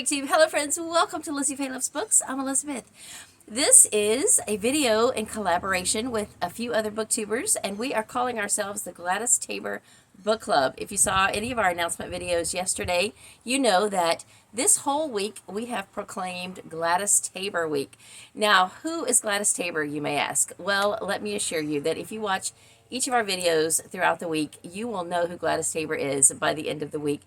BookTube. Hello friends, welcome to Lizziefaye Loves Books. I'm Elizabeth. This is a video in collaboration with a few other booktubers, and we are calling ourselves the Gladys Taber Book Club. If you saw any of our announcement videos yesterday, you know that this whole week we have proclaimed Gladys Taber Week. Now, who is Gladys Taber, you may ask? Well, let me assure you that if you watch each of our videos throughout the week, you will know who Gladys Taber is by the end of the week.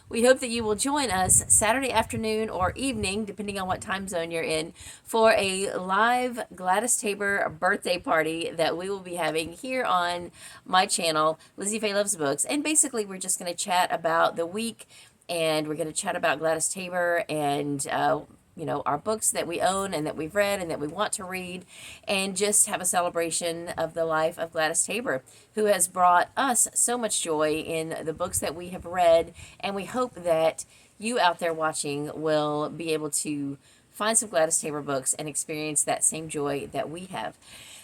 We hope that you will join us Saturday afternoon or evening, depending on what time zone you're in, for a live Gladys Taber birthday party that we will be having here on my channel, Lizziefaye Loves Books. And basically, we're just going to chat about the week, and we're going to chat about Gladys Taber and you know, our books that we own and that we've read and that we want to read, and just have a celebration of the life of Gladys Taber, who has brought us so much joy in the books that we have read. And we hope that you out there watching will be able to find some Gladys Taber books and experience that same joy that we have.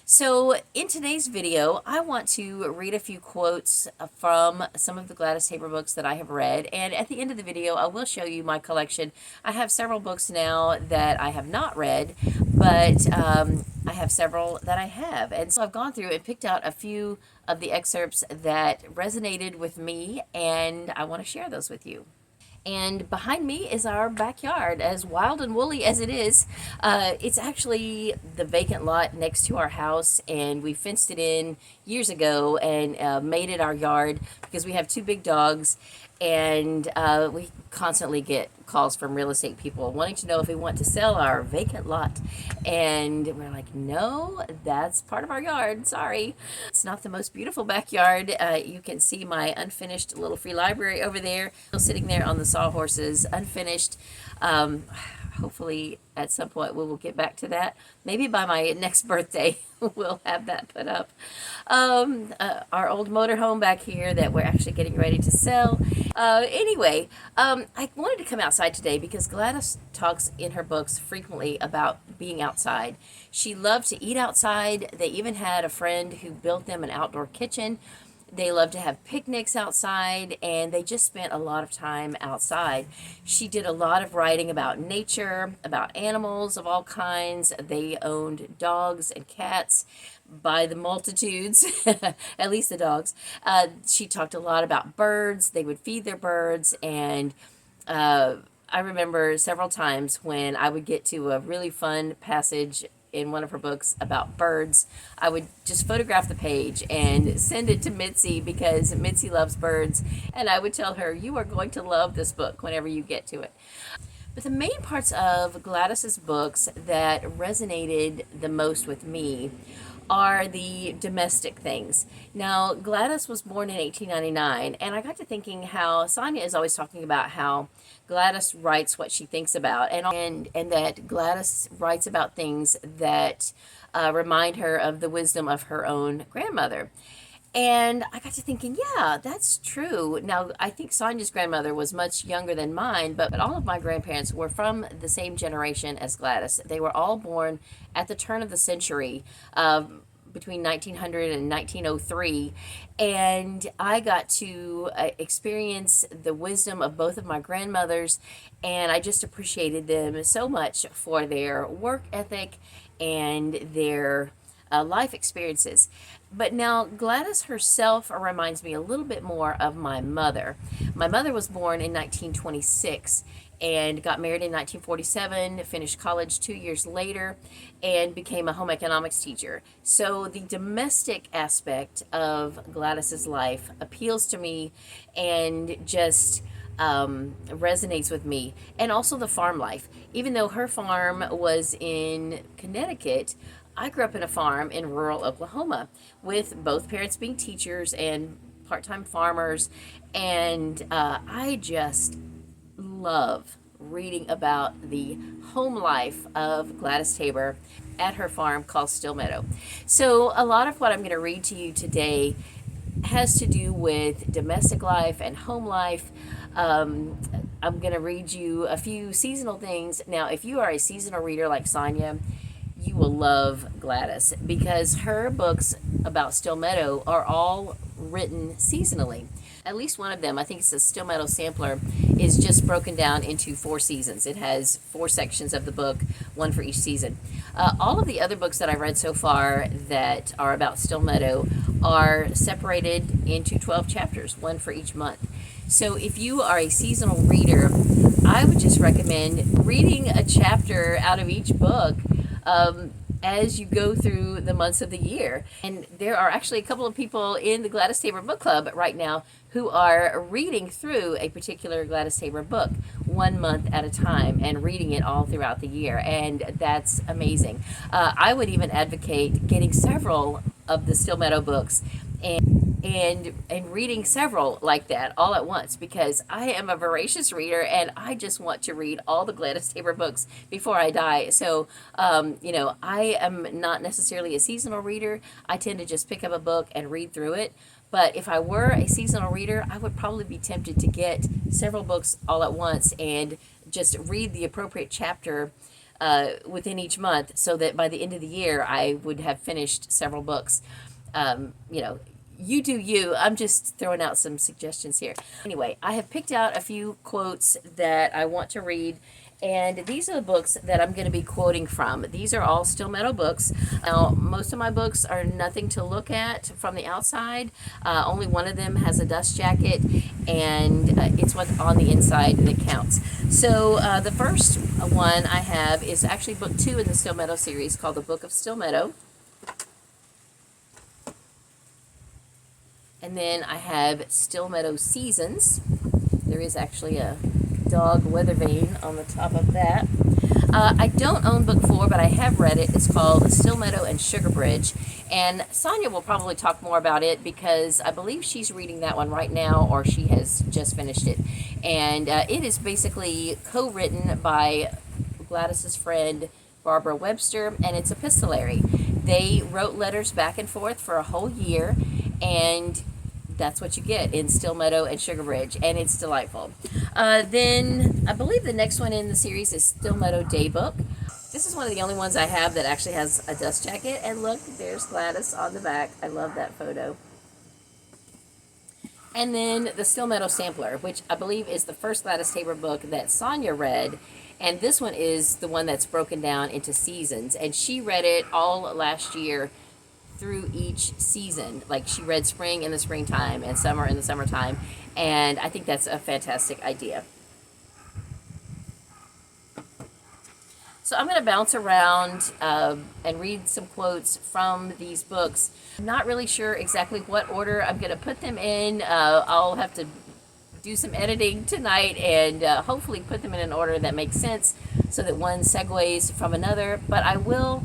So in today's video, I want to read a few quotes from some of the Gladys Taber books that I have read. And at the end of the video, I will show you my collection. I have several books now that I have not read, but I have several that I have. And so I've gone through and picked out a few of the excerpts that resonated with me, and I want to share those with you. And behind me is our backyard, as wild and woolly as it is. It's actually the vacant lot next to our house, and we fenced it in years ago and made it our yard because we have two big dogs, and we constantly get calls from real estate people wanting to know if we want to sell our vacant lot. And we're like, no, that's part of our yard. Sorry. It's not the most beautiful backyard. You can see my unfinished little free library over there, still sitting there on the sawhorses, unfinished. Hopefully at some point we will get back to that. Maybe by my next birthday we'll have that put up. Our old motorhome back here that we're actually getting ready to sell. Anyway, I wanted to come outside today because Gladys talks in her books frequently about being outside. She loved to eat outside. They even had a friend who built them an outdoor kitchen. They love to have picnics outside, and they just spent a lot of time outside. She did a lot of writing about nature, about animals of all kinds. They owned dogs and cats by the multitudes, at least the dogs. She talked a lot about birds. They would feed their birds, and I remember several times when I would get to a really fun passage in one of her books about birds, I would just photograph the page and send it to Mitzi because Mitzi loves birds, and I would tell her, you are going to love this book whenever you get to it. But the main parts of Gladys's books that resonated the most with me are the domestic things. Now, Gladys was born in 1899, and I got to thinking how Sonia is always talking about how Gladys writes what she thinks about, and that Gladys writes about things that remind her of the wisdom of her own grandmother. And I got to thinking, yeah, that's true. Now, I think Sonia's grandmother was much younger than mine, but all of my grandparents were from the same generation as Gladys. They were all born at the turn of the century, between 1900 and 1903, and I got to experience the wisdom of both of my grandmothers, and I just appreciated them so much for their work ethic and their life experiences. But now Gladys herself reminds me a little bit more of my mother. My mother was born in 1926 and got married in 1947, finished college 2 years later, and became a home economics teacher. So the domestic aspect of Gladys's life appeals to me and just resonates with me. And also the farm life. Even though her farm was in Connecticut, I grew up in a farm in rural Oklahoma with both parents being teachers and part-time farmers, and I just love reading about the home life of Gladys Taber at her farm called Stillmeadow. So a lot of what I'm going to read to you today has to do with domestic life and home life. I'm going to read you a few seasonal things. Now, if you are a seasonal reader like Sonia, you will love Gladys because her books about Stillmeadow are all written seasonally. at least one of them, I think it's a Stillmeadow sampler, is just broken down into 4 seasons. It has 4 sections of the book, one for each season. All of the other books that I've read so far that are about Stillmeadow are separated into 12 chapters, one for each month. So if you are a seasonal reader, I would just recommend reading a chapter out of each book as you go through the months of the year. And there are actually a couple of people in the Gladys Taber Book Club right now who are reading through a particular Gladys Taber book 1 month at a time and reading it all throughout the year. And that's amazing. I would even advocate getting several of the Stillmeadow books and reading several like that all at once, because I am a voracious reader and I just want to read all the Gladys Taber books before I die. So, I am not necessarily a seasonal reader. I tend to just pick up a book and read through it. But if I were a seasonal reader, I would probably be tempted to get several books all at once and just read the appropriate chapter within each month, so that by the end of the year, I would have finished several books. You do you. I'm just throwing out some suggestions here. Anyway, I have picked out a few quotes that I want to read, and these are the books that I'm going to be quoting from. These are all Stillmeadow books. Now, most of my books are nothing to look at from the outside. Only one of them has a dust jacket, and it's what's on the inside that counts. So the first one I have is actually book 2 in the Stillmeadow series, called The Book of Stillmeadow. And then I have Stillmeadow Seasons. There is actually a dog weather vane on the top of that. I don't own book 4, but I have read it. It's called Stillmeadow and Sugar Bridge. And Sonia will probably talk more about it, because I believe she's reading that one right now, or she has just finished it. And it is basically co-written by Gladys's friend Barbara Webster, and it's epistolary. They wrote letters back and forth for a whole year, and that's what you get in Stillmeadow and Sugar Bridge, and it's delightful. Then I believe the next one in the series is Stillmeadow Daybook. This is one of the only ones I have that actually has a dust jacket, and look, there's Gladys on the back. I love that photo. And then the Stillmeadow Sampler, which I believe is the first Gladys Taber book that Sonia read, and this one is the one that's broken down into seasons, and she read it all last year through each season. Like, she read spring in the springtime and summer in the summertime, and I think that's a fantastic idea. So I'm going to bounce around and read some quotes from these books. I'm not really sure exactly what order I'm going to put them in. I'll have to do some editing tonight and hopefully put them in an order that makes sense, so that one segues from another. But I will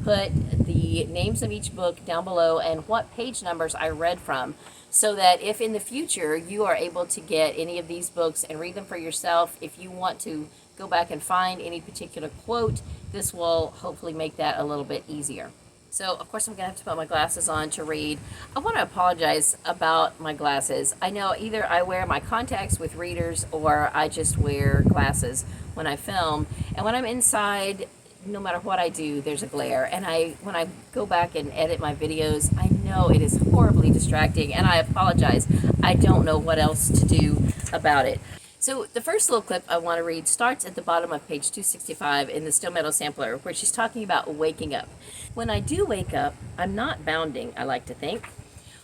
put the names of each book down below and what page numbers I read from, so that if in the future you are able to get any of these books and read them for yourself, if you want to go back and find any particular quote, this will hopefully make that a little bit easier. So, of course, I'm going to have to put my glasses on to read. I want to apologize about my glasses. I know either I wear my contacts with readers, or I just wear glasses when I film. And when I'm inside, no matter what I do, there's a glare. And when I go back and edit my videos, I know it is horribly distracting, and I apologize. I don't know what else to do about it. So the first little clip I want to read starts at the bottom of page 265 in the Stillmeadow Sampler, where she's talking about waking up. When I do wake up, I'm not bounding, I like to think.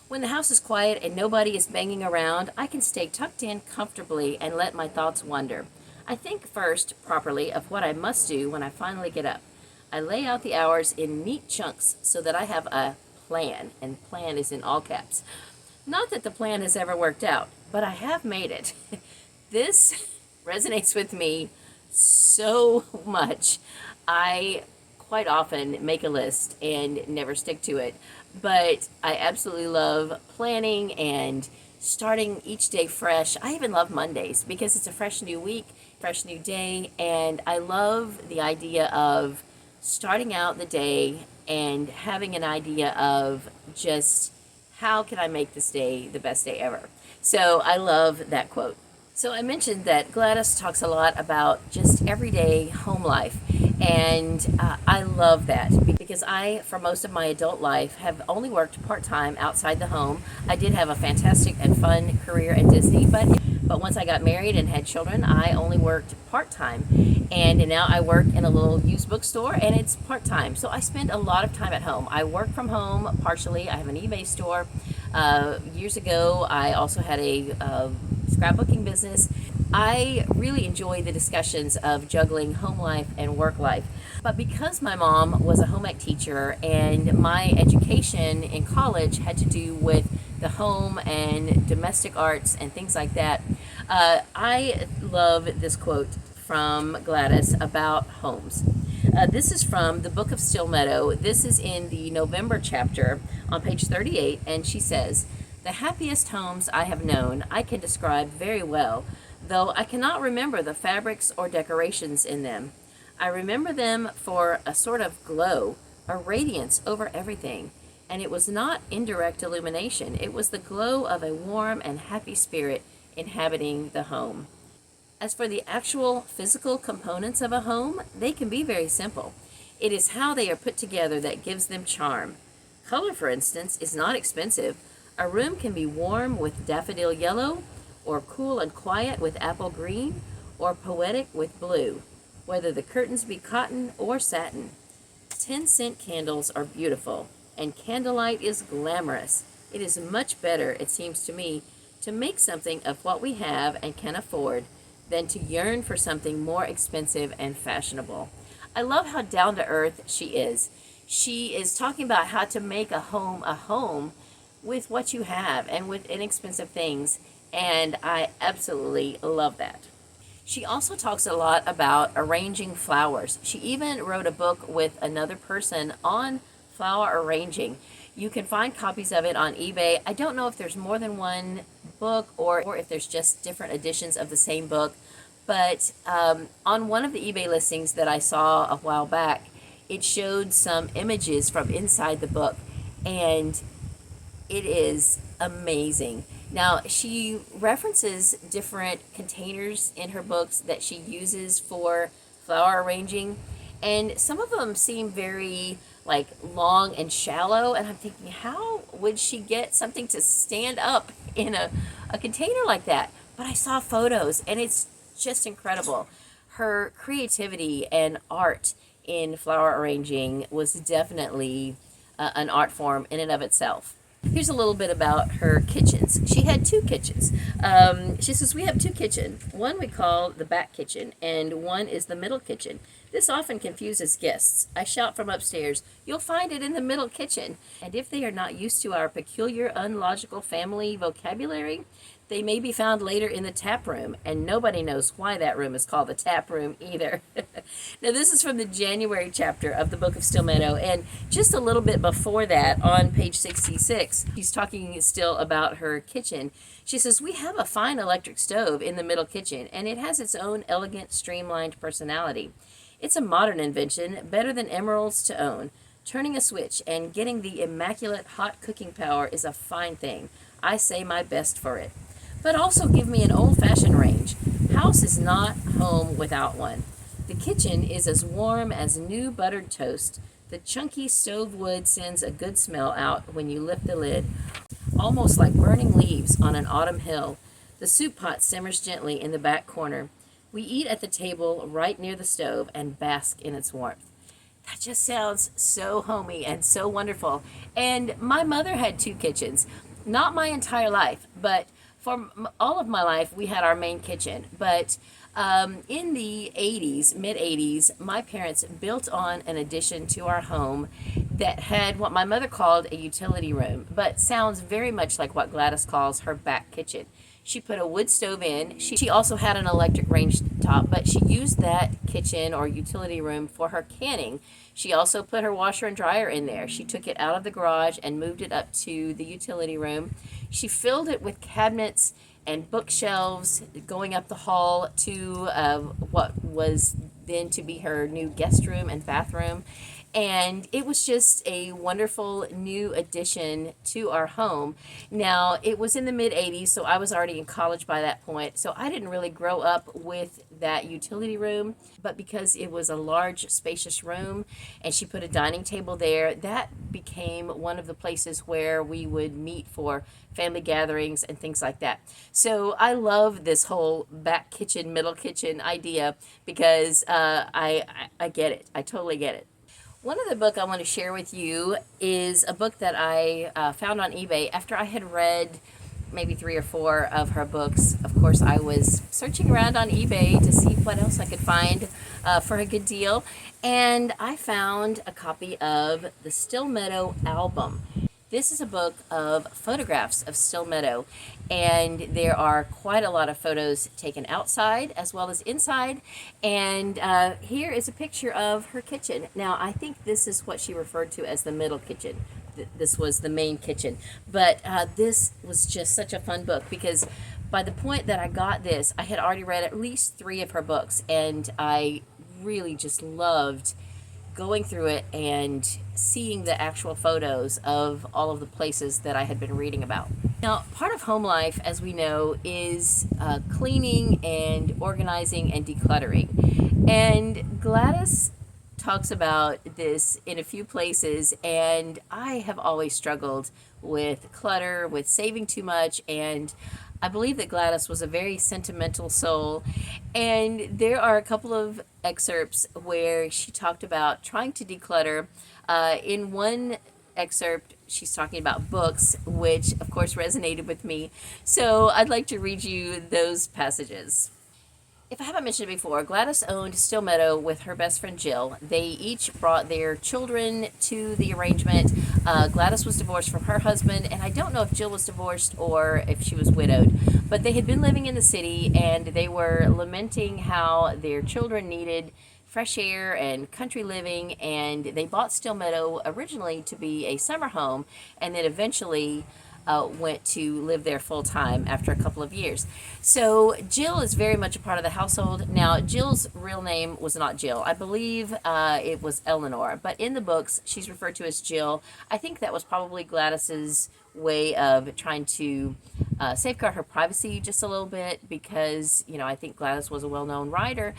When the house is quiet and nobody is banging around, I can stay tucked in comfortably and let my thoughts wander. I think first, properly, of what I must do when I finally get up. I lay out the hours in neat chunks so that I have a plan, and plan is in all caps. Not that the plan has ever worked out, but I have made it. This resonates with me so much. I quite often make a list and never stick to it, but I absolutely love planning and starting each day fresh. I even love Mondays because it's a fresh new week, fresh new day, and I love the idea of starting out the day and having an idea of just how can I make this day the best day ever. So I love that quote. So I mentioned that Gladys talks a lot about just everyday home life, and I love that because I, for most of my adult life, have only worked part-time outside the home. I did have a fantastic and fun career at Disney, but once I got married and had children, I only worked part-time, and now I work in a little used bookstore, and it's part-time. So I spend a lot of time at home. I work from home partially. I have an eBay store. Years ago, I also had a scrapbooking business. I really enjoy the discussions of juggling home life and work life. But because my mom was a home ec teacher and my education in college had to do with the home and domestic arts and things like that, I love this quote from Gladys about homes. This is from the Book of Stillmeadow. This is in the November chapter on page 38, and she says, "The happiest homes I have known I can describe very well, though I cannot remember the fabrics or decorations in them. I remember them for a sort of glow, a radiance over everything, and it was not indirect illumination. It was the glow of a warm and happy spirit inhabiting the home." As for the actual physical components of a home, they can be very simple. It is how they are put together that gives them charm. Color, for instance, is not expensive. A room can be warm with daffodil yellow, or cool and quiet with apple green, or poetic with blue, whether the curtains be cotton or satin. 10-cent candles are beautiful, and candlelight is glamorous. It is much better, it seems to me, to make something of what we have and can afford than to yearn for something more expensive and fashionable. I love how down-to-earth she is. She is talking about how to make a home with what you have and with inexpensive things, and I absolutely love that. She also talks a lot about arranging flowers. She even wrote a book with another person on flower arranging. You can find copies of it on eBay. I don't know if there's more than one book or if there's just different editions of the same book, but on one of the eBay listings that I saw a while back, it showed some images from inside the book, and it is amazing. Now, she references different containers in her books that she uses for flower arranging, and some of them seem very like long and shallow, and I'm thinking, how would she get something to stand up in a container like that? But I saw photos, and it's just incredible. Her creativity and art in flower arranging was definitely an art form in and of itself. Here's a little bit about her kitchens. She had two kitchens. She says, "We have two kitchens. One we call the back kitchen, and one is the middle kitchen. This often confuses guests. I shout from upstairs, 'You'll find it in the middle kitchen.' And if they are not used to our peculiar, unlogical family vocabulary, they may be found later in the tap room, and nobody knows why that room is called the tap room either." Now, this is from the January chapter of the Book of Stillmeadow, and just a little bit before that, on page 66, she's talking still about her kitchen. She says, "We have a fine electric stove in the middle kitchen, and it has its own elegant, streamlined personality. It's a modern invention, better than emeralds to own. Turning a switch and getting the immaculate hot cooking power is a fine thing. I say my best for it. But also give me an old-fashioned range. House is not home without one. The kitchen is as warm as new buttered toast. The chunky stove wood sends a good smell out when you lift the lid, almost like burning leaves on an autumn hill. The soup pot simmers gently in the back corner. We eat at the table right near the stove and bask in its warmth." That just sounds so homey and so wonderful. And my mother had two kitchens. Not my entire life, but for all of my life, we had our main kitchen. But in the 80s, mid-80s, my parents built on an addition to our home that had what my mother called a utility room, but sounds very much like what Gladys calls her back kitchen. She put a wood stove in. She also had an electric range top, but she used that kitchen or utility room for her canning. She also put her washer and dryer in there. She took it out of the garage and moved it up to the utility room. She filled it with cabinets and bookshelves going up the hall to what was then to be her new guest room and bathroom. And it was just a wonderful new addition to our home. Now, it was in the mid 80s, so I was already in college by that point. So I didn't really grow up with that utility room, but because it was a large, spacious room and she put a dining table there, that became one of the places where we would meet for family gatherings and things like that. So I love this whole back kitchen, middle kitchen idea because I get it. I totally get it. One other book I want to share with you is a book that I found on eBay after I had read maybe 3 or 4 of her books. Of course, I was searching around on eBay to see what else I could find for a good deal, and I found a copy of the Stillmeadow album. This is a book of photographs of Stillmeadow, and there are quite a lot of photos taken outside as well as inside. And here is a picture of her kitchen. Now, I think this is what she referred to as the middle kitchen. This was the main kitchen. But this was just such a fun book because by the point that I got this, I had already read at least 3 of her books, and I really just loved going through it and seeing the actual photos of all of the places that I had been reading about. Now, part of home life, as we know, is cleaning and organizing and decluttering. And Gladys talks about this in a few places, and I have always struggled with clutter, with saving too much, and I believe that Gladys was a very sentimental soul, and there are a couple of excerpts where she talked about trying to declutter. In one excerpt, she's talking about books, which of course resonated with me, so I'd like to read you those passages. If I haven't mentioned it before, Gladys owned Stillmeadow with her best friend Jill. They each brought their children to the arrangement. Gladys was divorced from her husband, and I don't know if Jill was divorced or if she was widowed. But they had been living in the city, and they were lamenting how their children needed fresh air and country living, and they bought Stillmeadow originally to be a summer home, and then eventually went to live there full time after a couple of years. So Jill is very much a part of the household. Now, Jill's real name was not Jill. I believe it was Eleanor, but in the books she's referred to as Jill. I think that was probably Gladys's way of trying to safeguard her privacy just a little bit because, you know, I think Gladys was a well-known writer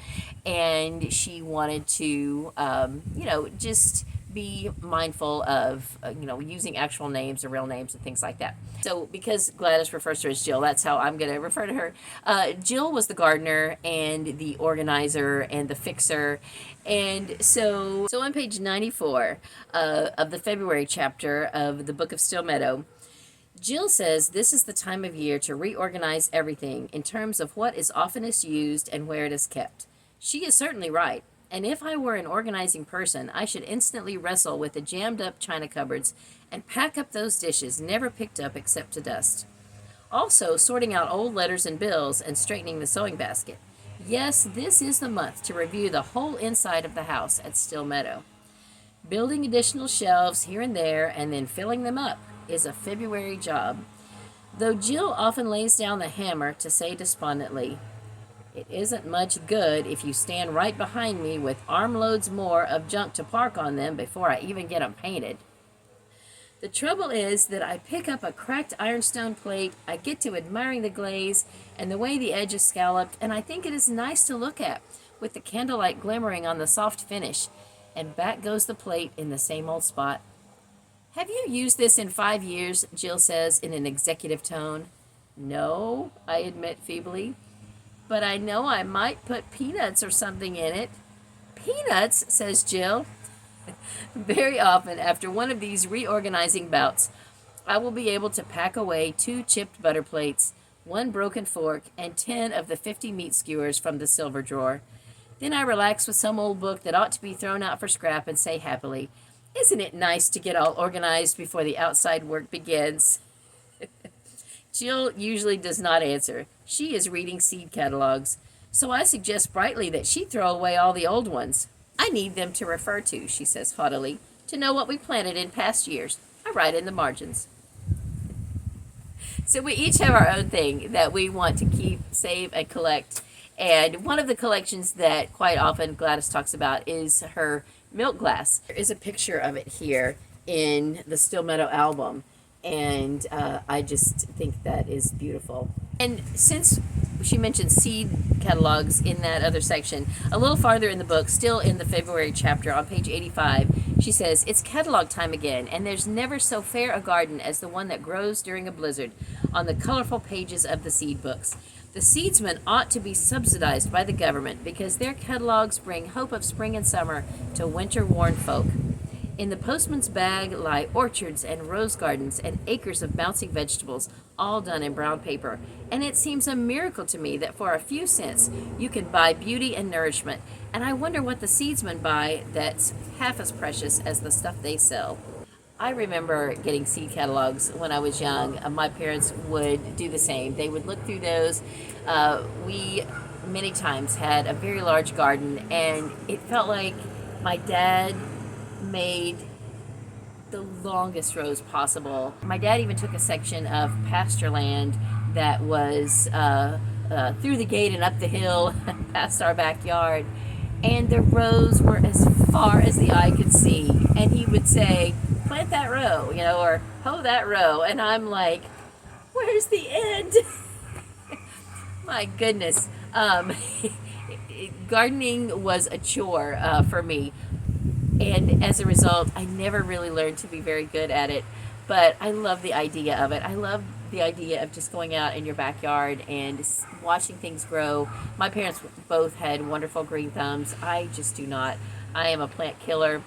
and she wanted to, you know, just be mindful of, you know, using actual names and real names and things like that. So because Gladys refers to her as Jill, that's how I'm going to refer to her. Jill was the gardener and the organizer and the fixer. And so on page 94 of the February chapter of the Book of Stillmeadow, Jill says this is the time of year to reorganize everything in terms of what is oftenest used and where it is kept. She is certainly right. And if I were an organizing person, I should instantly wrestle with the jammed-up china cupboards and pack up those dishes never picked up except to dust. Also, sorting out old letters and bills and straightening the sewing basket. Yes, this is the month to review the whole inside of the house at Stillmeadow. Building additional shelves here and there and then filling them up is a February job. Though Jill often lays down the hammer to say despondently, "It isn't much good if you stand right behind me with armloads more of junk to park on them before I even get them painted. The trouble is that I pick up a cracked ironstone plate, I get to admiring the glaze and the way the edge is scalloped, and I think it is nice to look at, with the candlelight glimmering on the soft finish, and back goes the plate in the same old spot." "Have you used this in 5 years?" Jill says in an executive tone. "No," I admit feebly. "But I know I might put peanuts or something in it." "Peanuts?" says Jill. Very often, after one of these reorganizing bouts, I will be able to pack away 2 chipped butter plates, 1 broken fork, and 10 of the 50 meat skewers from the silver drawer. Then I relax with some old book that ought to be thrown out for scrap and say happily, "Isn't it nice to get all organized before the outside work begins?" Jill usually does not answer. She is reading seed catalogs, so I suggest brightly that she throw away all the old ones. "I need them to refer to," she says haughtily, "to know what we planted in past years. I write in the margins." So we each have our own thing that we want to keep, save, and collect. And one of the collections that quite often Gladys talks about is her milk glass. There is a picture of it here in the Stillmeadow album, and I just think that is beautiful. And since she mentioned seed catalogs in that other section, a little farther in the book, still in the February chapter on page 85, she says, "It's catalog time again, and there's never so fair a garden as the one that grows during a blizzard on the colorful pages of the seed books. The seedsmen ought to be subsidized by the government because their catalogs bring hope of spring and summer to winter-worn folk. In the postman's bag lie orchards and rose gardens and acres of bouncing vegetables, all done in brown paper. And it seems a miracle to me that for a few cents you can buy beauty and nourishment. And I wonder what the seedsmen buy that's half as precious as the stuff they sell." I remember getting seed catalogs when I was young. My parents would do the same. They would look through those. We many times had a very large garden, and it felt like my dad made the longest rows possible. My dad even took a section of pasture land that was through the gate and up the hill past our backyard, and the rows were as far as the eye could see. And he would say, "Plant that row," or "hoe that row," and I'm like, "Where's the end?" My goodness. Gardening was a chore for me. And as a result, I never really learned to be very good at it. But I love the idea of it. I love the idea of just going out in your backyard and watching things grow. My parents both had wonderful green thumbs. I just do not. I am a plant killer.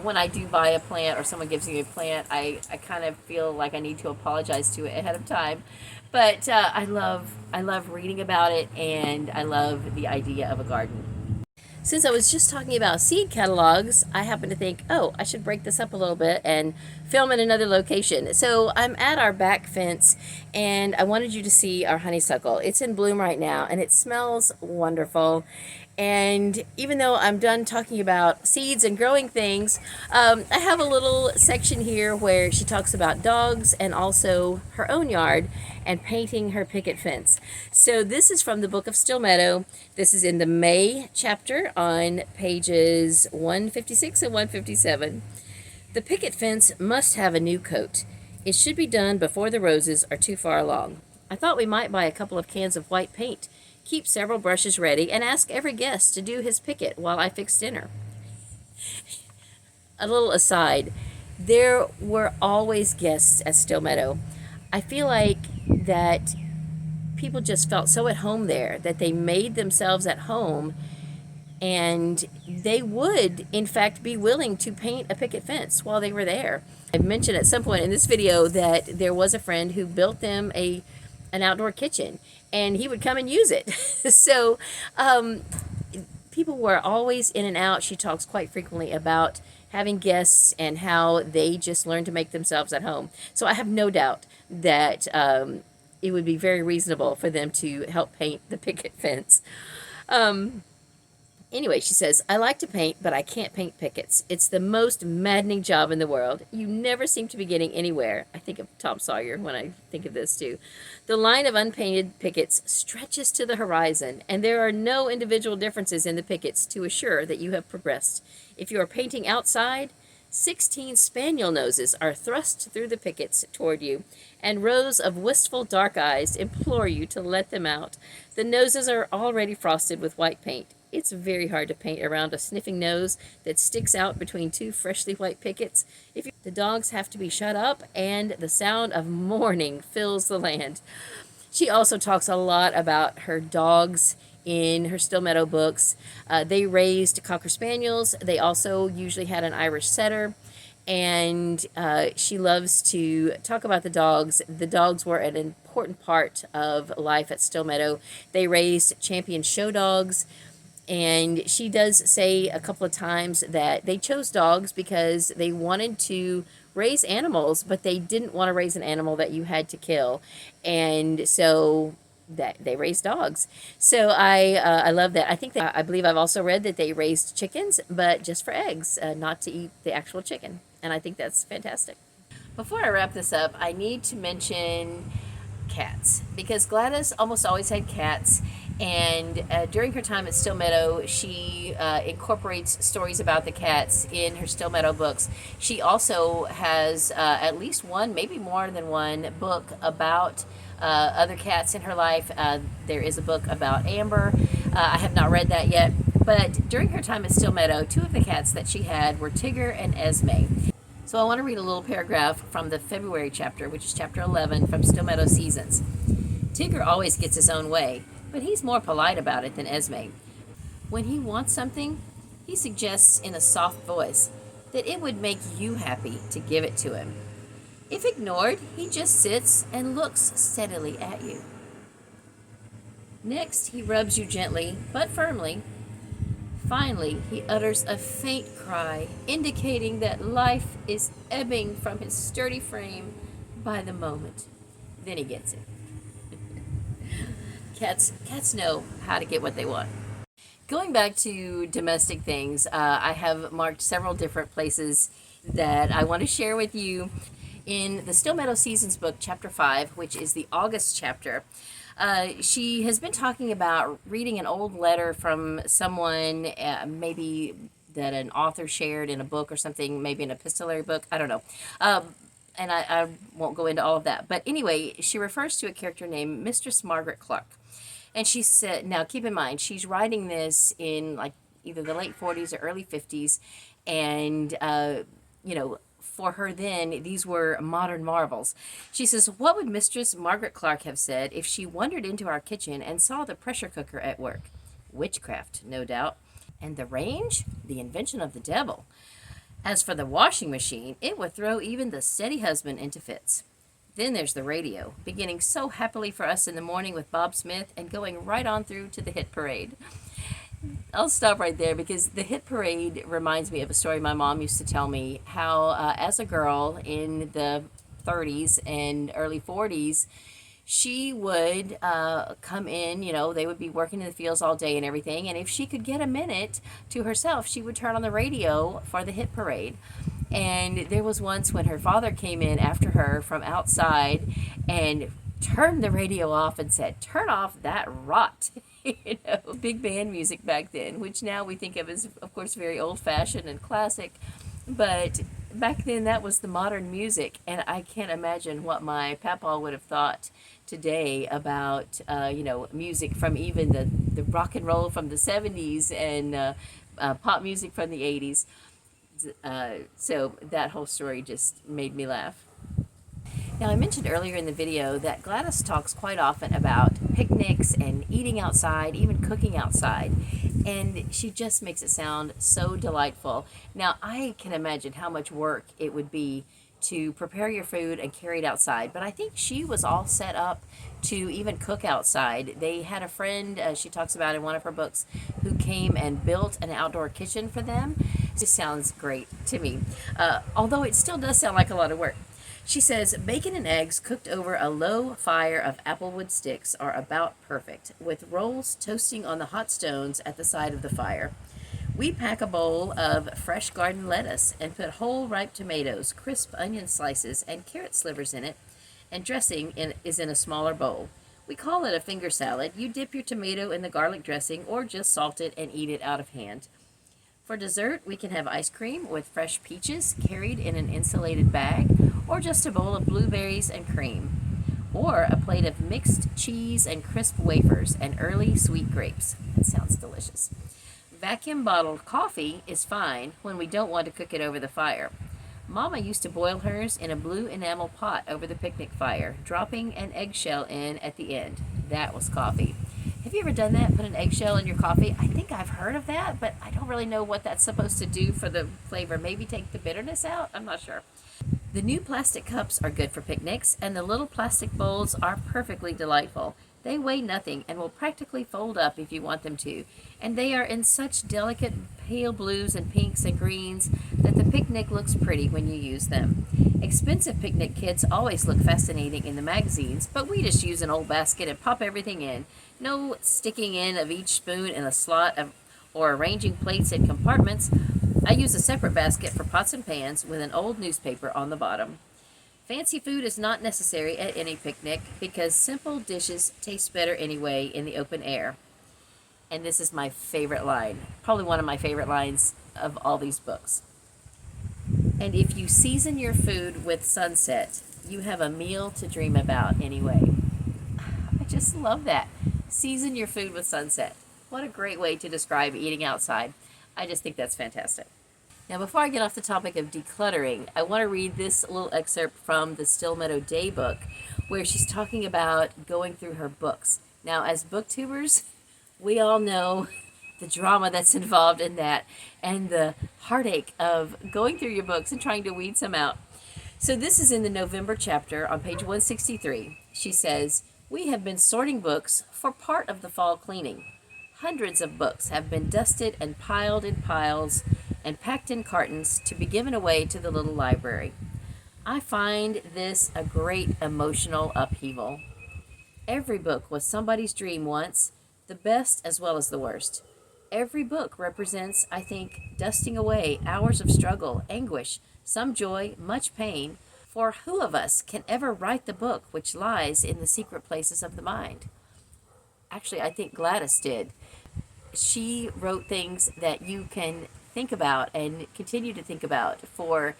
When I do buy a plant or someone gives me a plant, I kind of feel like I need to apologize to it ahead of time. But I love reading about it, and I love the idea of a garden. Since I was just talking about seed catalogs, I happen to think, oh, I should break this up a little bit and film in another location. So I'm at our back fence, and I wanted you to see our honeysuckle. It's in bloom right now, and it smells wonderful. And even though I'm done talking about seeds and growing things, I have a little section here where she talks about dogs and also her own yard and painting her picket fence. So this is from the book of Stillmeadow. This is in the May chapter on pages 156 and 157. "The picket fence must have a new coat. It should be done before the roses are too far along. I thought we might buy a couple of cans of white paint, keep several brushes ready, and ask every guest to do his picket while I fix dinner." A little aside, there were always guests at Stillmeadow. I feel like that people just felt so at home there that they made themselves at home, and they would, in fact, be willing to paint a picket fence while they were there. I mentioned at some point in this video that there was a friend who built them an outdoor kitchen, and he would come and use it. So people were always in and out. She talks quite frequently about having guests and how they just learned to make themselves at home. So I have no doubt that it would be very reasonable for them to help paint the picket fence. Anyway, she says, "I like to paint, but I can't paint pickets. It's the most maddening job in the world. You never seem to be getting anywhere." I think of Tom Sawyer when I think of this too. "The line of unpainted pickets stretches to the horizon, and there are no individual differences in the pickets to assure that you have progressed. If you are painting outside, 16 spaniel noses are thrust through the pickets toward you, and rows of wistful dark eyes implore you to let them out. The noses are already frosted with white paint. It's very hard to paint around a sniffing nose that sticks out between two freshly white pickets. The dogs have to be shut up, and the sound of mourning fills the land." She also talks a lot about her dogs in her Stillmeadow books. They raised Cocker Spaniels. They also usually had an Irish Setter. And she loves to talk about the dogs. The dogs were an important part of life at Stillmeadow. They raised champion show dogs. And she does say a couple of times that they chose dogs because they wanted to raise animals, but they didn't want to raise an animal that you had to kill. And so that they raised dogs. So I love that. I believe I've also read that they raised chickens, but just for eggs, not to eat the actual chicken. And I think that's fantastic. Before I wrap this up, I need to mention cats, because Gladys almost always had cats, And during her time at Stillmeadow, she incorporates stories about the cats in her Stillmeadow books. She also has at least one, maybe more than one, book about other cats in her life. There is a book about Amber. I have not read that yet. But during her time at Stillmeadow, two of the cats that she had were Tigger and Esme. So I want to read a little paragraph from the February chapter, which is chapter 11 from Stillmeadow Seasons. Tigger always gets his own way, but he's more polite about it than Esme. When he wants something, he suggests in a soft voice that it would make you happy to give it to him. If ignored, he just sits and looks steadily at you. Next, he rubs you gently, but firmly. Finally, he utters a faint cry, indicating that life is ebbing from his sturdy frame by the moment. Then he gets it. Cats know how to get what they want. Going back to domestic things, I have marked several different places that I want to share with you. In the Stillmeadow Seasons book, chapter 5, which is the August chapter, she has been talking about reading an old letter from someone, maybe that an author shared in a book or something, maybe an epistolary book, I don't know. And I won't go into all of that. But anyway, she refers to a character named Mistress Margaret Clark. And she said, now keep in mind, she's writing this in like either the late 40s or early 50s. And, for her then, these were modern marvels. She says, what would Mistress Margaret Clark have said if she wandered into our kitchen and saw the pressure cooker at work? Witchcraft, no doubt. And the range? The invention of the devil. As for the washing machine, it would throw even the steady husband into fits. Then there's the radio, beginning so happily for us in the morning with Bob Smith and going right on through to the hit parade. I'll stop right there because the hit parade reminds me of a story my mom used to tell me, how as a girl in the 30s and early 40s, she would come in, they would be working in the fields all day and everything, and if she could get a minute to herself, she would turn on the radio for the hit parade. And there was once when her father came in after her from outside and turned the radio off and said, turn off that rot. Big band music back then, which now we think of as, of course, very old-fashioned and classic. But back then, that was the modern music. And I can't imagine what my papa would have thought today about, music from even the rock and roll from the 70s and pop music from the 80s. So that whole story just made me laugh. Now, I mentioned earlier in the video that Gladys talks quite often about picnics and eating outside, even cooking outside, and she just makes it sound so delightful. Now, I can imagine how much work it would be to prepare your food and carry it outside, but I think she was all set up to even cook outside. They had a friend, she talks about in one of her books, who came and built an outdoor kitchen for them. It just sounds great to me, although it still does sound like a lot of work. She says, bacon and eggs cooked over a low fire of applewood sticks are about perfect, with rolls toasting on the hot stones at the side of the fire. We pack a bowl of fresh garden lettuce and put whole ripe tomatoes, crisp onion slices, and carrot slivers in it, and dressing is in a smaller bowl. We call it a finger salad. You dip your tomato in the garlic dressing or just salt it and eat it out of hand. For dessert, we can have ice cream with fresh peaches carried in an insulated bag, or just a bowl of blueberries and cream, or a plate of mixed cheese and crisp wafers and early sweet grapes. That sounds delicious. Vacuum bottled coffee is fine when we don't want to cook it over the fire. Mama used to boil hers in a blue enamel pot over the picnic fire, dropping an eggshell in at the end. That was coffee. Have you ever done that? Put an eggshell in your coffee? I think I've heard of that, but I don't really know what that's supposed to do for the flavor. Maybe take the bitterness out? I'm not sure. The new plastic cups are good for picnics, and the little plastic bowls are perfectly delightful. They weigh nothing and will practically fold up if you want them to, and they are in such delicate pale blues and pinks and greens that the picnic looks pretty when you use them. Expensive picnic kits always look fascinating in the magazines, but we just use an old basket and pop everything in. No sticking in of each spoon in a slot or arranging plates in compartments. I use a separate basket for pots and pans with an old newspaper on the bottom. Fancy food is not necessary at any picnic because simple dishes taste better anyway in the open air. And this is my favorite line, probably one of my favorite lines of all these books. And if you season your food with sunset, you have a meal to dream about anyway. I just love that. Season your food with sunset. What a great way to describe eating outside. I just think that's fantastic. Now, before I get off the topic of decluttering, I want to read this little excerpt from the Stillmeadow Day book, where she's talking about going through her books. Now, as booktubers, we all know the drama that's involved in that and the heartache of going through your books and trying to weed some out. So this is in the November chapter on page 163. She says, "We have been sorting books for part of the fall cleaning. Hundreds of books have been dusted and piled in piles and packed in cartons to be given away to the little library. I find this a great emotional upheaval. Every book was somebody's dream once, the best as well as the worst. Every book represents, I think, dusting away hours of struggle, anguish, some joy, much pain, for who of us can ever write the book which lies in the secret places of the mind?" Actually, I think Gladys did. She wrote things that you can think about and continue to think about for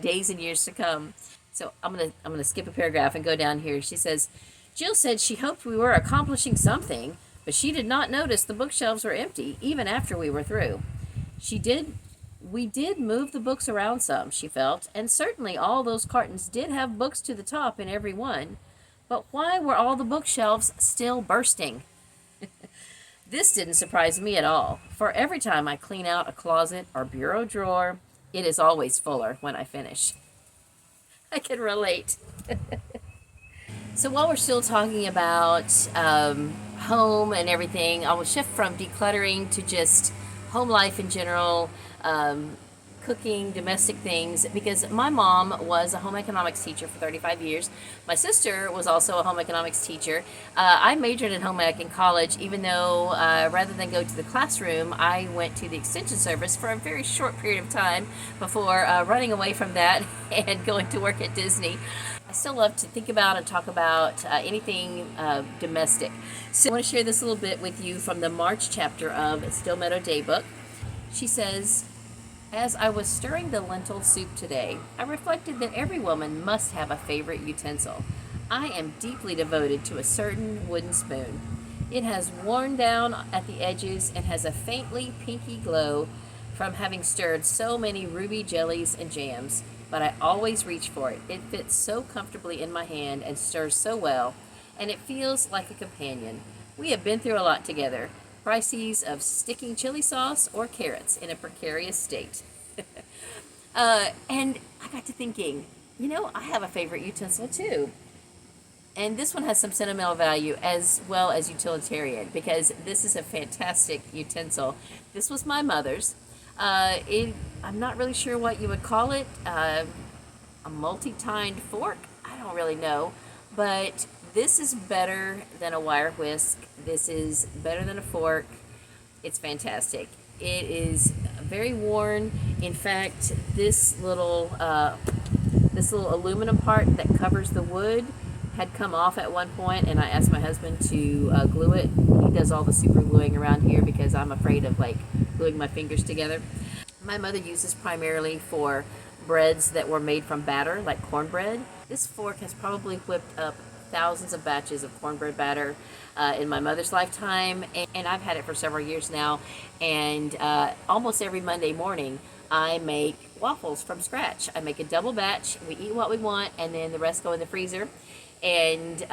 days and years to come. So I'm gonna skip a paragraph and go down here. She says, "Jill said she hoped we were accomplishing something, but she did not notice the bookshelves were empty even after we were through. We did move the books around some, she felt, and certainly all those cartons did have books to the top in every one, but why were all the bookshelves still bursting? This didn't surprise me at all, for every time I clean out a closet or bureau drawer, it is always fuller when I finish." I can relate. So while we're still talking about home and everything, I will shift from decluttering to just home life in general, cooking, domestic things, because my mom was a home economics teacher for 35 years. My sister was also a home economics teacher. I majored in home ec in college, even though rather than go to the classroom, I went to the extension service for a very short period of time before running away from that and going to work at Disney. I still love to think about and talk about anything domestic. So I want to share this little bit with you from the March chapter of Stillmeadow Day book. She says, "As I was stirring the lentil soup today, I reflected that every woman must have a favorite utensil. I am deeply devoted to a certain wooden spoon. It has worn down at the edges and has a faintly pinky glow from having stirred so many ruby jellies and jams, but I always reach for it. It fits so comfortably in my hand and stirs so well, and it feels like a companion. We have been through a lot together. Crises of sticking chili sauce or carrots in a precarious state." And I got to thinking, I have a favorite utensil too. And this one has some sentimental value as well as utilitarian, because this is a fantastic utensil. This was my mother's. I'm not really sure what you would call it. A multi-tined fork? I don't really know. But this is better than a wire whisk. This is better than a fork. It's fantastic. It is very worn. In fact, this little aluminum part that covers the wood had come off at one point, and I asked my husband to glue it. He does all the super gluing around here because I'm afraid of gluing my fingers together. My mother uses primarily for breads that were made from batter, like cornbread. This fork has probably whipped up thousands of batches of cornbread batter in my mother's lifetime, and I've had it for several years now, and almost every Monday morning I make waffles from scratch. I make a double batch. We eat what we want, and then the rest go in the freezer. And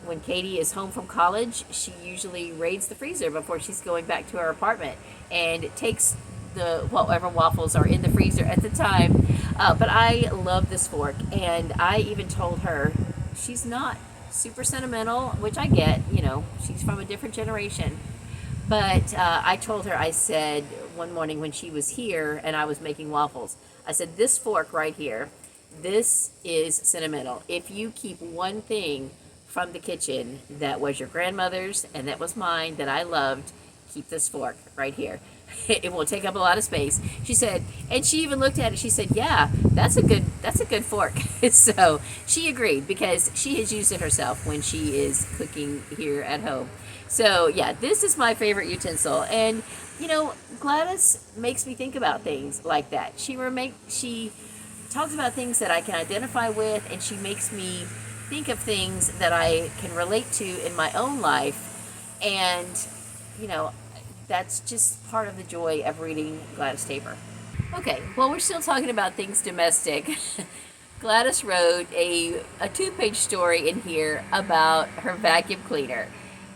when Katie is home from college, she usually raids the freezer before she's going back to her apartment and takes the whatever waffles are in the freezer at the time. But I love this fork, and I even told her, she's not super sentimental, which I get, she's from a different generation. But I told her, I said one morning when she was here and I was making waffles, I said, this fork right here, this is sentimental. If you keep one thing from the kitchen that was your grandmother's and that was mine that I loved, keep this fork right here. It won't take up a lot of space. She said, and she even looked at it. She said, yeah, that's a good fork. So she agreed because she has used it herself when she is cooking here at home. So yeah, this is my favorite utensil. And you know, Gladys makes me think about things like that. She talks about things that I can identify with, and she makes me think of things that I can relate to in my own life. And you know, that's just part of the joy of reading Gladys Taber. Okay, well, we're still talking about things domestic. Gladys wrote a 2-page story in here about her vacuum cleaner,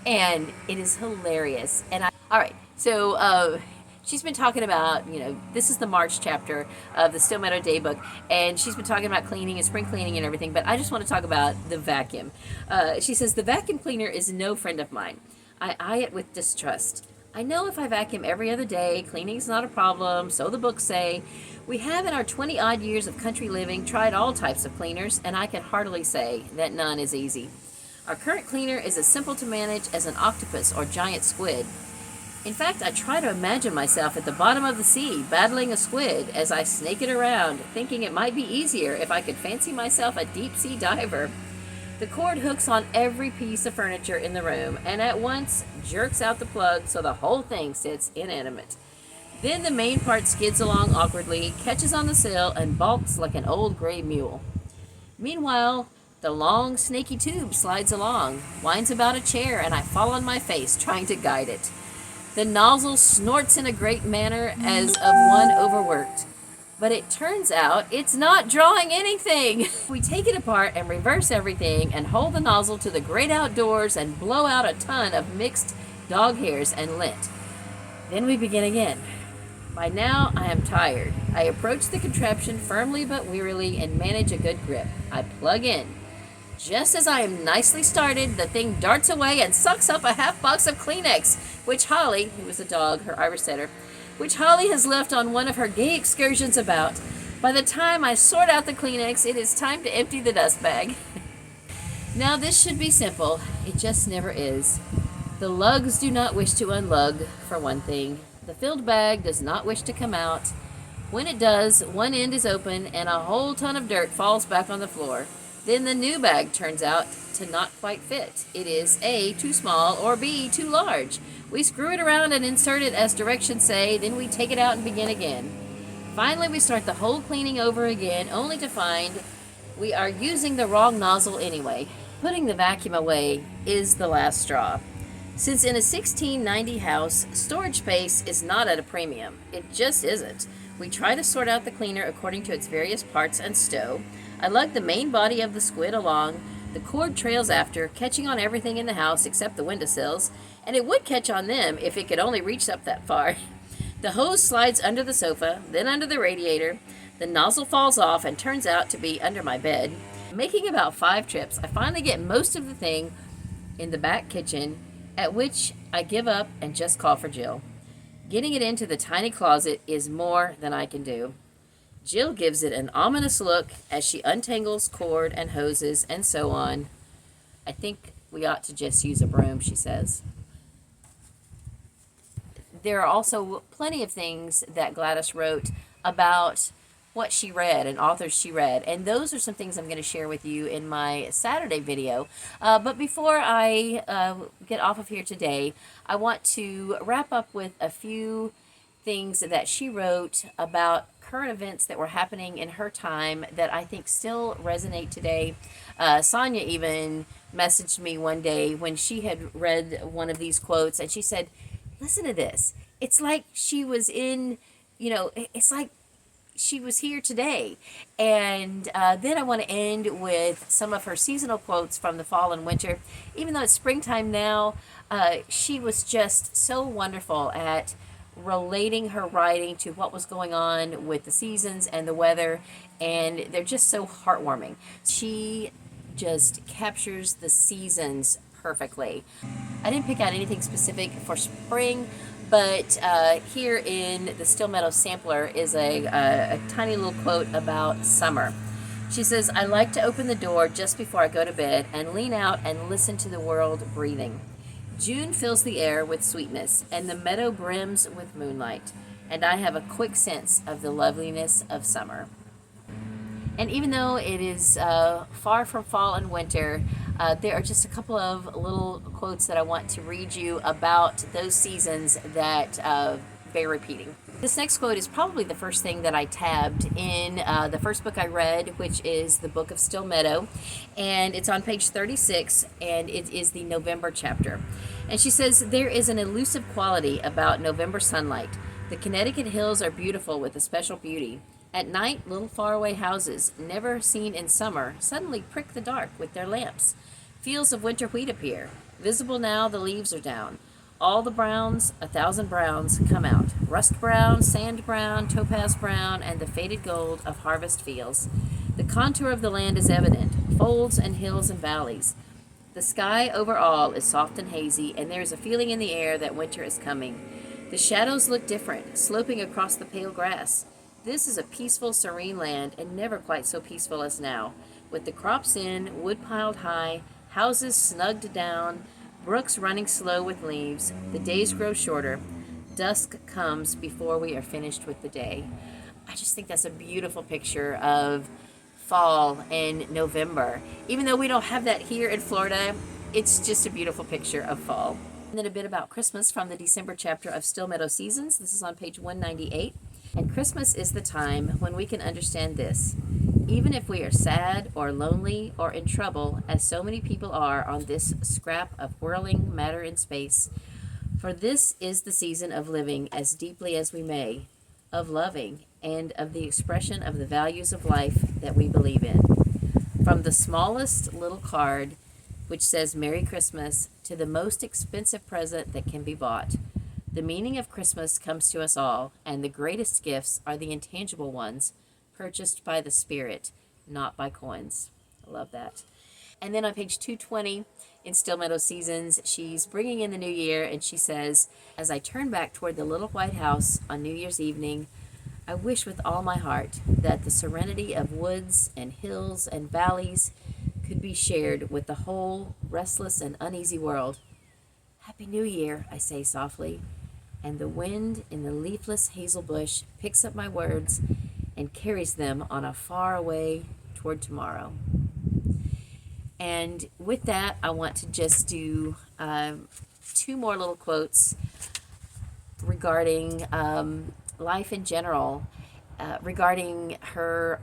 and it is hilarious. All right, so she's been talking about, you know, this is the March chapter of the Stillmeadow Day book, and she's been talking about cleaning and spring cleaning and everything, but I just want to talk about the vacuum. She says, the vacuum cleaner is no friend of mine. I eye it with distrust. I know if I vacuum every other day, cleaning's not a problem, so the books say. We have in our 20-odd years of country living tried all types of cleaners, and I can heartily say that none is easy. Our current cleaner is as simple to manage as an octopus or giant squid. In fact, I try to imagine myself at the bottom of the sea, battling a squid as I snake it around, thinking it might be easier if I could fancy myself a deep-sea diver. The cord hooks on every piece of furniture in the room and at once jerks out the plug so the whole thing sits inanimate. Then the main part skids along awkwardly, catches on the sill, and balks like an old gray mule. Meanwhile, the long, snaky tube slides along, winds about a chair, and I fall on my face trying to guide it. The nozzle snorts in a great manner as of one overworked. But it turns out it's not drawing anything. We take it apart and reverse everything and hold the nozzle to the great outdoors and blow out a ton of mixed dog hairs and lint. Then we begin again. By now I am tired. I approach the contraption firmly but wearily and manage a good grip. I plug in. Just as I am nicely started, the thing darts away and sucks up a half box of Kleenex, which Holly, who was a dog, her Irish setter, which Holly has left on one of her gay excursions about. By the time I sort out the Kleenex, it is time to empty the dust bag. Now this should be simple. It just never is. The lugs do not wish to unlug, for one thing. The filled bag does not wish to come out. When it does, one end is open and a whole ton of dirt falls back on the floor. Then the new bag turns out to not quite fit. It is A, too small, or B, too large. We screw it around and insert it as directions say, then we take it out and begin again. Finally, we start the whole cleaning over again, only to find we are using the wrong nozzle anyway. Putting the vacuum away is the last straw. Since in a 1690 house, storage space is not at a premium. It just isn't. We try to sort out the cleaner according to its various parts and stow. I lug the main body of the squid along. The cord trails after, catching on everything in the house except the windowsills, and it would catch on them if it could only reach up that far. The hose slides under the sofa, then under the radiator. The nozzle falls off and turns out to be under my bed. Making about 5 trips, I finally get most of the thing in the back kitchen, at which I give up and just call for Jill. Getting it into the tiny closet is more than I can do. Jill gives it an ominous look as she untangles cord and hoses and so on. I think we ought to just use a broom, she says. There are also plenty of things that Gladys wrote about what she read and authors she read, and those are some things I'm going to share with you in my Saturday video. But before I get off of here today, I want to wrap up with a few things that she wrote about current events that were happening in her time that I think still resonate today. Sonia even messaged me one day when she had read one of these quotes, and she said, listen to this. It's like she was in, it's like she was here today. And then I want to end with some of her seasonal quotes from the fall and winter. Even though it's springtime now, she was just so wonderful at relating her writing to what was going on with the seasons and the weather, and they're just so heartwarming. She just captures the seasons perfectly. I didn't pick out anything specific for spring, but here in the Stillmeadow sampler is a tiny little quote about summer. She says, I like to open the door just before I go to bed and lean out and listen to the world breathing. June fills the air with sweetness, and the meadow brims with moonlight, and I have a quick sense of the loveliness of summer. And even though it is far from fall and winter, there are just a couple of little quotes that I want to read you about those seasons that bear repeating. This next quote is probably the first thing that I tabbed in the first book I read, which is the book of Stillmeadow, and it's on page 36, and it is the November chapter. And she says, "There is an elusive quality about November sunlight. The Connecticut hills are beautiful with a special beauty. At night, little faraway houses, never seen in summer, suddenly prick the dark with their lamps. Fields of winter wheat appear. Visible now, the leaves are down. All the browns, 1,000 browns, come out. Rust brown, sand brown, topaz brown, and the faded gold of harvest fields. The contour of the land is evident, folds and hills and valleys. The sky over all is soft and hazy, and there is a feeling in the air that winter is coming. The shadows look different, sloping across the pale grass. This is a peaceful, serene land, and never quite so peaceful as now, with the crops in, wood piled high, houses snugged down, brooks running slow with leaves. The days grow shorter. Dusk comes before we are finished with the day." I just think that's a beautiful picture of fall in November. Even though we don't have that here in Florida, it's just a beautiful picture of fall. And then a bit about Christmas from the December chapter of Stillmeadow Seasons. This is on page 198. "And Christmas is the time when we can understand this. Even if we are sad or lonely or in trouble, as so many people are on this scrap of whirling matter in space, for this is the season of living as deeply as we may, of loving, and of the expression of the values of life that we believe in. From the smallest little card, which says Merry Christmas, to the most expensive present that can be bought. The meaning of Christmas comes to us all, and the greatest gifts are the intangible ones, purchased by the Spirit, not by coins." I love that. And then on page 220 in Stillmeadow Seasons, she's bringing in the new year, and she says, "As I turn back toward the little white house on New Year's evening, I wish with all my heart that the serenity of woods and hills and valleys could be shared with the whole restless and uneasy world. Happy New Year, I say softly, and the wind in the leafless hazel bush picks up my words and carries them on a far away toward tomorrow." And with that, I want to just do two more little quotes regarding life in general, regarding her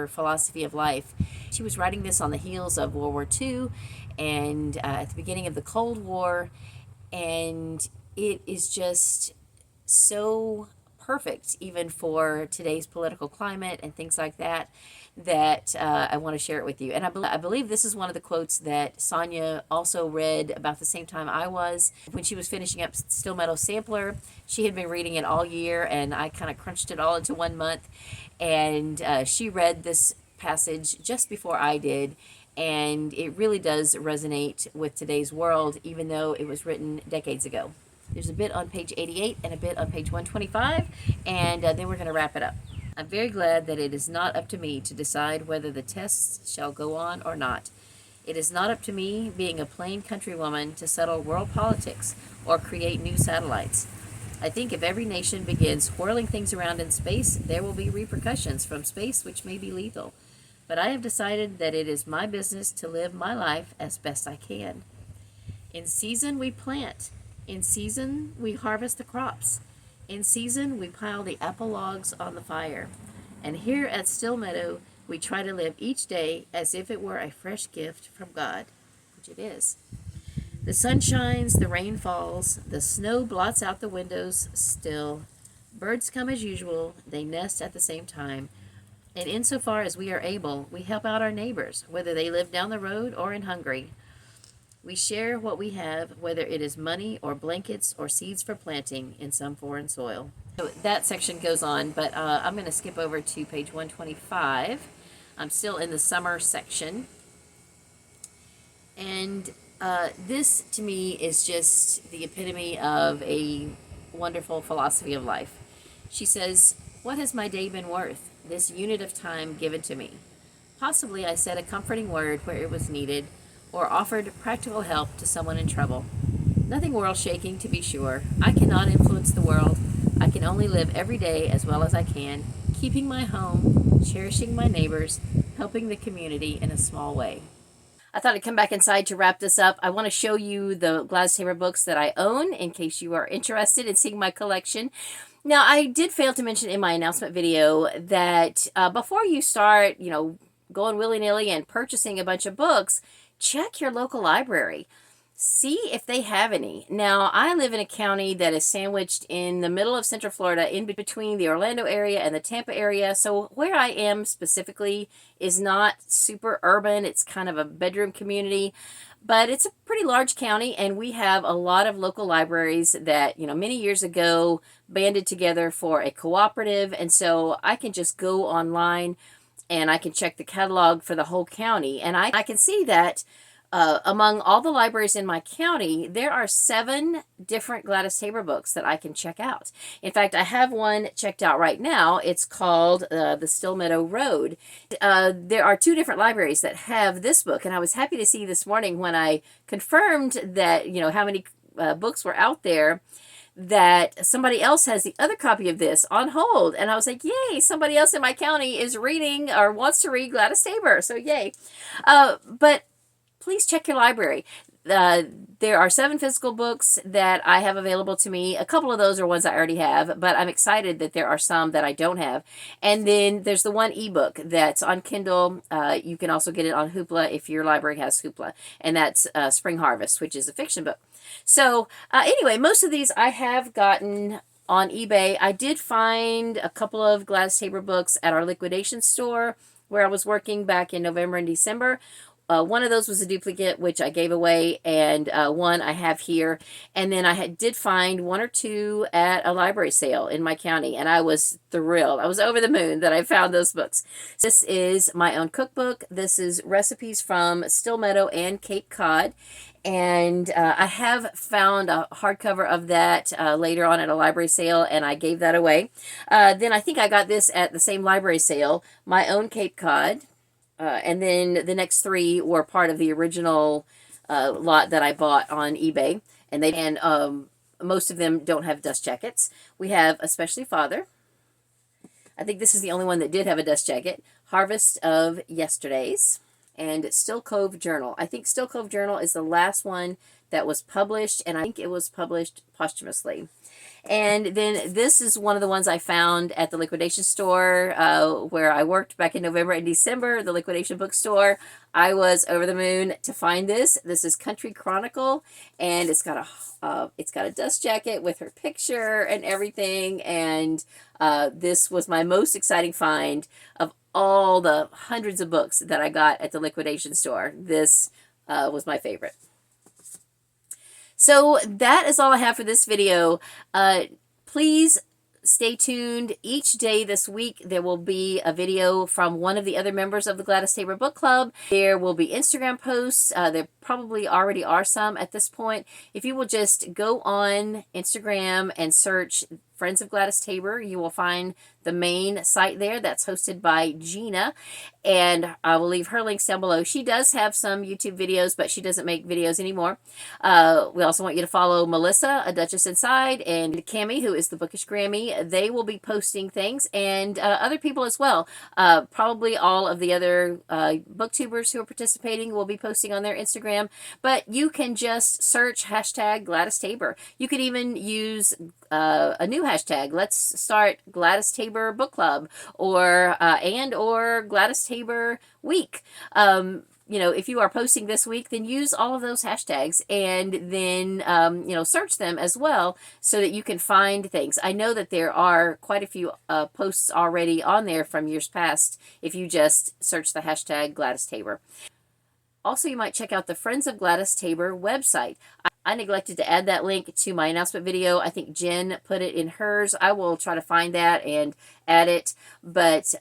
philosophy of life. She was writing this on the heels of World War II and at the beginning of the Cold War, and it is just so perfect even for today's political climate and things like that, that I want to share it with you. And I believe this is one of the quotes that Sonia also read about the same time I was. When she was finishing up Stillmeadow Sampler, she had been reading it all year, and I kind of crunched it all into 1 month. And she read this passage just before I did, and it really does resonate with today's world, even though it was written decades ago. There's a bit on page 88 and a bit on page 125, and then we're going to wrap it up. "I'm very glad that it is not up to me to decide whether the tests shall go on or not. It is not up to me, being a plain country woman, to settle world politics or create new satellites. I think if every nation begins whirling things around in space, there will be repercussions from space which may be lethal. But I have decided that it is my business to live my life as best I can. In season we plant. In season we harvest the crops. In season we pile the apple logs on the fire. And here at Stillmeadow we try to live each day as if it were a fresh gift from God," which it is. "The sun shines, the rain falls, the snow blots out the windows still. Birds come as usual, they nest at the same time. And insofar as we are able, we help out our neighbors, whether they live down the road or in Hungary. We share what we have, whether it is money or blankets or seeds for planting in some foreign soil." So that section goes on, but I'm going to skip over to page 125. I'm still in the summer section. And this, to me, is just the epitome of a wonderful philosophy of life. She says, "What has my day been worth, this unit of time given to me? Possibly I said a comforting word where it was needed, or offered practical help to someone in trouble. Nothing world-shaking, to be sure. I cannot influence the world. I can only live every day as well as I can, keeping my home, cherishing my neighbors, helping the community in a small way. I thought I'd come back inside to wrap this up. I want to show you the Gladys Taber books that I own in case you are interested in seeing my collection. Now, I did fail to mention in my announcement video that before you start, going willy-nilly and purchasing a bunch of books, check your local library. See if they have any. Now, I live in a county that is sandwiched in the middle of Central Florida, in between the Orlando area and the Tampa area. So where I am specifically is not super urban. It's kind of a bedroom community, but it's a pretty large county, and we have a lot of local libraries that, many years ago banded together for a cooperative. And so I can just go online and I can check the catalog for the whole county. And I can see that among all the libraries in my county, there are 7 different Gladys Taber books that I can check out. In fact, I have one checked out right now. It's called The Stillmeadow Road. There are 2 different libraries that have this book, and I was happy to see this morning when I confirmed that, how many books were out there, that somebody else has the other copy of this on hold. And I was like, yay, somebody else in my county is reading or wants to read Gladys Taber. So yay. But please check your library. There are 7 physical books that I have available to me. A couple of those are ones I already have, but I'm excited that there are some that I don't have. And then there's the one ebook that's on Kindle. You can also get it on Hoopla if your library has Hoopla. And that's Spring Harvest, which is a fiction book. So anyway, most of these I have gotten on eBay. I did find a couple of Gladys Taber books at our liquidation store where I was working back in November and December. One of those was a duplicate, which I gave away, and one I have here. And then I did find 1 or 2 at a library sale in my county, and I was thrilled. I was over the moon that I found those books. This is my own cookbook. This is recipes from Stillmeadow and Cape Cod. And I have found a hardcover of that later on at a library sale, and I gave that away. Then I think I got this at the same library sale, my own Cape Cod. And then the next 3 were part of the original lot that I bought on eBay. And most of them don't have dust jackets. We have Especially Father. I think this is the only one that did have a dust jacket. Harvest of Yesterdays. And Still Cove Journal. I think Still Cove Journal is the last one that was published, and I think it was published posthumously. And then this is one of the ones I found at the liquidation store where I worked back in November and December, the liquidation bookstore. I was over the moon to find this. This is Country Chronicle, and it's got a dust jacket with her picture and everything. And this was my most exciting find of all the hundreds of books that I got at the liquidation store. This was my favorite. So that is all I have for this video. Please stay tuned. Each day this week there will be a video from one of the other members of the Gladys Taber Book Club. There will be Instagram posts. There probably already are some at this point. If you will just go on Instagram and search Friends of Gladys Taber, you will find the main site there that's hosted by Gina, and I will leave her links down below. She does have some YouTube videos, but she doesn't make videos anymore. We also want you to follow Melissa, A Duchess Inside, and Cammie, who is the Bookish Grammy. They will be posting things, and other people as well. Probably all of the other booktubers who are participating will be posting on their Instagram, but you can just search hashtag Gladys Taber. You could even use a new hashtag. Let's start Gladys Taber Book Club, or Gladys Taber Week. If you are posting this week, then use all of those hashtags, and then search them as well so that you can find things. I know that there are quite a few posts already on there from years past if you just search the hashtag Gladys Taber. Also, you might check out the Friends of Gladys Taber website. I neglected to add that link to my announcement video. I think Jen put it in hers. I will try to find that and add it. But,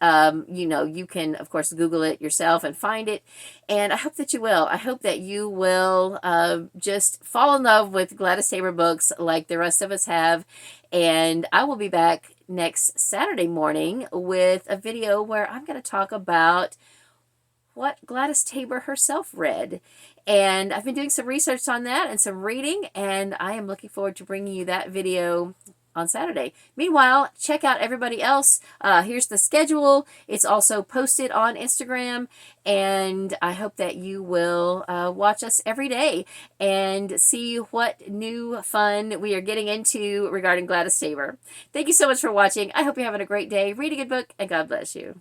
you can, of course, Google it yourself and find it. And I hope that you will. I hope that you will just fall in love with Gladys Taber books like the rest of us have. And I will be back next Saturday morning with a video where I'm going to talk about what Gladys Taber herself read. And I've been doing some research on that and some reading, and I am looking forward to bringing you that video on Saturday. Meanwhile, check out everybody else. Here's the schedule. It's also posted on Instagram, and I hope that you will watch us every day and see what new fun we are getting into regarding Gladys Taber. Thank you so much for watching. I hope you're having a great day. Read a good book, and God bless you.